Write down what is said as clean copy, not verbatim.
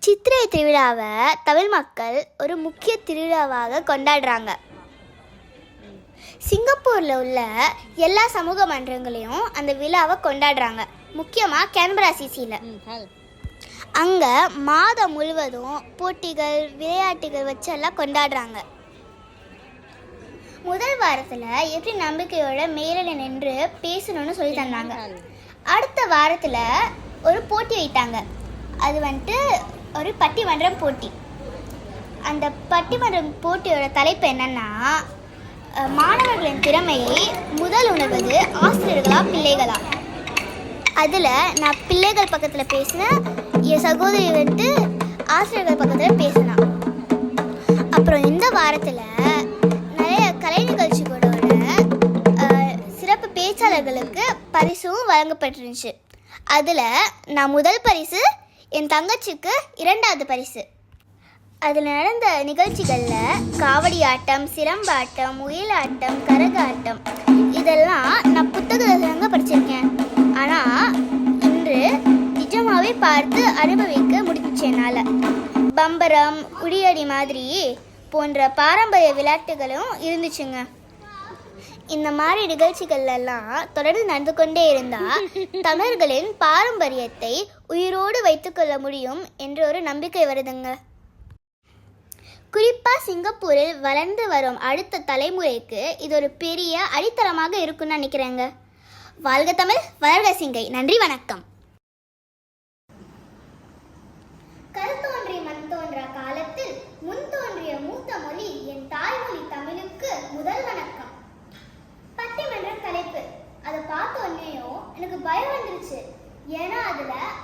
சித்திரை திருவிழாவை தமிழ் மக்கள் ஒரு முக்கிய திருவிழாவாக கொண்டாடுறாங்க. சிங்கப்பூரில் உள்ள எல்லா சமூக மன்றங்களையும் அந்த விழாவை கொண்டாடுறாங்க. முக்கியமாக கேன்பரா சிசியில் அங்கே மாதம் முழுவதும் போட்டிகள் விளையாட்டுகள் வச்சு எல்லாம் கொண்டாடுறாங்க. முதல் வாரத்தில் எப்படி நம்பிக்கையோட மேலே நின்று பேசணும்னு சொல்லி தந்தாங்க. அடுத்த வாரத்தில் ஒரு போட்டி வைத்தாங்க. அது வந்துட்டு ஒரு பட்டிமன்றம் போட்டி. அந்த பட்டிமன்றம் போட்டியோட தலைப்பு என்னன்னா, மாணவர்களின் திறமையை முதல் உணர்வது ஆசிரியர்களா பிள்ளைகளா. அதில் நான் பிள்ளைகள் பக்கத்தில் பேசினேன், என் சகோதரி வந்துட்டு ஆசிரியர்கள் பக்கத்தில் பேசினான். அப்புறம் இந்த வாரத்தில் நிறைய கலை நிகழ்ச்சிகளோட சிறப்பு பேச்சாளர்களுக்கு பரிசும் வழங்கப்பட்டிருந்துச்சு. அதில் நான் முதல் பரிசு, என் தங்கச்சிக்கு 2வது பரிசு. அதில் நடந்த நிகழ்ச்சிகளில் காவடி ஆட்டம், சிலம்பாட்டம், முயலாட்டம், கரகாட்டம் இதெல்லாம் நான் புத்தகத்தில் படிச்சிருக்கேன். ஆனால் இன்று நிஜமாகவே பார்த்து அனுபவிக்க முடிஞ்சிச்சு என்னால். பம்பரம், உடியடி மாதிரி போன்ற பாரம்பரிய விளையாட்டுகளும் இருந்துச்சுங்க. இந்த மாதிரி நிகழ்ச்சிகள்லாம் தொடர்ந்து நடந்து கொண்டே இருந்தால் தமிழர்களின் பாரம்பரியத்தை உயிரோடு வைத்துக்கொள்ள முடியும் என்ற ஒரு நம்பிக்கை வருதுங்க. குறிப்பாக சிங்கப்பூரில் வளர்ந்து வரும் அடுத்த தலைமுறைக்கு இது ஒரு பெரிய அடித்தளமாக இருக்குன்னு நினைக்கிறேங்க. வாழ்க தமிழ், வளர்க சிங்கை. நன்றி, வணக்கம். கருத்தோன்றிய மண் தோன்றா காலத்தில் முன் தோன்றிய மூத்த மொழி என் தாய்மொழி தமிழுக்கு முதல் வணக்கம். பட்டிமன்ற தலைப்பு அதை பார்த்த உடனேயும் எனக்கு பயம் வந்துருச்சு. ஏன்னா அதில்